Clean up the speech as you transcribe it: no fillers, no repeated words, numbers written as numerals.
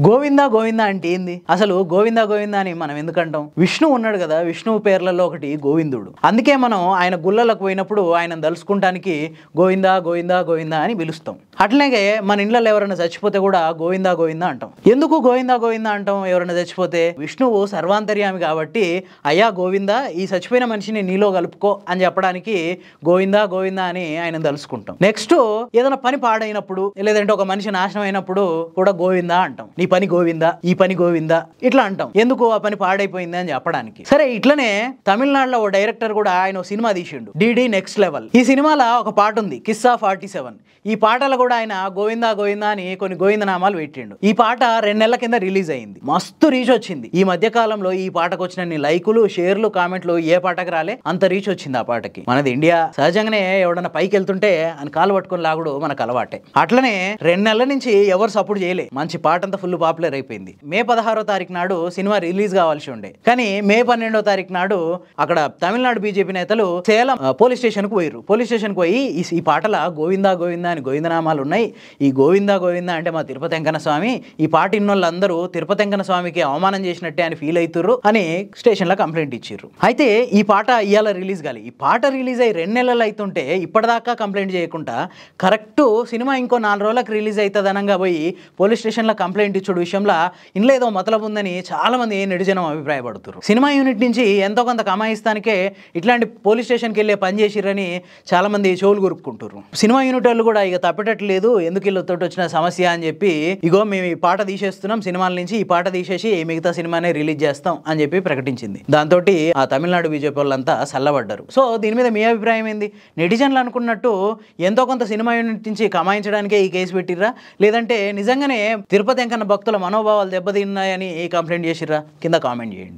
గోవిందా గోవిందా అంటే ఏంది? అసలు గోవిందా గోవిందా అని మనం ఎందుకంటాం? విష్ణువు ఉన్నాడు కదా, విష్ణువు పేర్లలో ఒకటి గోవిందుడు. అందుకే మనం ఆయన గుళ్ళలకు పోయినప్పుడు ఆయన దలుచుకుంటానికి గోవిందా గోవిందా గోవిందా అని పిలుస్తాం. అట్లనే మన ఇళ్ళలో ఎవరైనా చచ్చిపోతే కూడా గోవిందా గోవిందా అంటాం. ఎందుకు గోవిందా గోవిందా అంటాం? ఎవరైనా చచ్చిపోతే విష్ణువు సర్వాంతర్యామి కాబట్టి, అయ్యా గోవిందా ఈ చచ్చిపోయిన మనిషిని నీలో కలుపుకో అని చెప్పడానికి గోవిందా గోవిందా అని ఆయన దలుచుకుంటాం. నెక్స్ట్ ఏదైనా పని పాడైనప్పుడు, లేదంటే ఒక మనిషి నాశనం అయినప్పుడు కూడా గోవిందా అంటాం. నీ పని గోవిందా, ఈ పని గోవిందా ఇట్లా అంటాం. ఎందుకు? ఆ పని పాడైపోయింది అని చెప్పడానికి. సరే, ఇట్లనే తమిళనాడులో ఓ డైరెక్టర్ కూడా ఆయన సినిమా తీసిండు, డిడి నెక్స్ట్ లెవెల్. ఈ సినిమాలో ఒక పాట ఉంది, కిస్సా 47. ఈ పాటలో కూడా ఆయన గోవిందా గోవిందా అని కొన్ని గోవిందనామాలు పెట్టిండు. ఈ పాట 2 నెలల కింద రిలీజ్ అయింది, మస్తు రీచ్ వచ్చింది. ఈ మధ్య కాలంలో ఈ పాటకు వచ్చిన లైకులు, షేర్లు, కామెంట్లు ఏ పాటకు రాలే అంత రీచ్ వచ్చింది ఆ పాటకి. మనది ఇండియా. సహజంగానే ఎవడన్నా పైకి వెళ్తుంటే అని కాలు పట్టుకొని లాగుడు మనకు అలవాటే. అట్లనే 2 నెలల నుంచి ఎవరు సపోర్ట్ చేయలే, మంచి పాట అంతా ఫుల్ పాపులర్ అయిపోయింది. మే 16వ తారీఖు నాడు సినిమా రిలీజ్ కావాల్సి ఉండే, కానీ మే 12వ తారీఖు నాడు అక్కడ తమిళనాడు బీజేపీ నేతలు సేలం పోలీస్ స్టేషన్ కు పోయిర్రు. పోలీస్ స్టేషన్ కు పోయి ఈ పాటల గోవిందా గోవిందా అని గోవిందనామాలు ఉన్నాయి, ఈ గోవిందా గోవిందా అంటే మా తిరుపతి వెంకన్న స్వామి, ఈ పాట ఇన్నోళ్ళందరూ తిరుపతి వెంకన్న స్వామికి అవమానం చేసినట్టే అని ఫీల్ అవుతుర్రు అని స్టేషన్ లో కంప్లైంట్ ఇచ్చిర్రు. అయితే ఈ పాట ఇవాళ రిలీజ్ కాలి. ఈ పాట రిలీజ్ అయ్యి 2 నెలలు అవుతుంటే ఇప్పటిదాకా కంప్లైంట్ చేయకుండా కరెక్ట్ సినిమా ఇంకో 4 రోజులకు రిలీజ్ అవుతుంది అనగా పోయి పోలీస్ స్టేషన్ లో కంప్లైంట్ ఇచ్చుడు విషయంలో ఇంట్లో ఏదో మతలబు ఉందని చాలా మంది నెటిజనం అభిప్రాయపడుతున్నారు. సినిమా యూనిట్ నుంచి ఎంతో కొంత కమాయిస్తానికే ఇట్లాంటి పోలీస్ స్టేషన్కి వెళ్ళే పని చేసిరని చాలా మంది చెవులు కొరుక్కుంటారు. సినిమా యూనిట్ వాళ్ళు కూడా ఇక తప్పేటట్లేదు, ఎందుకు వీళ్ళతో వచ్చిన సమస్య అని చెప్పి, ఇగో మేము ఈ పాట తీసేస్తున్నాం సినిమాల నుంచి, ఈ పాట తీసేసి మిగతా సినిమానే రిలీజ్ చేస్తాం అని చెప్పి ప్రకటించింది. దాంతో ఆ తమిళనాడు బీజేపీ వాళ్ళంతా చల్లబడ్డారు. సో దీని మీద మీ అభిప్రాయం ఏంది? నెటిజన్లు అనుకున్నట్టు ఎంతో కొంత సినిమా యూనిట్ నుంచి కమాయించడానికే ఈ కేసు పెట్టిర్రా, లేదంటే నిజంగానే తిరుపతి వెంకన్న భక్తుల మనోభావాలు దెబ్బతిన్నాయని కంప్లైంట్ చేసిర్రా? కింద కామెంట్ చేయండి.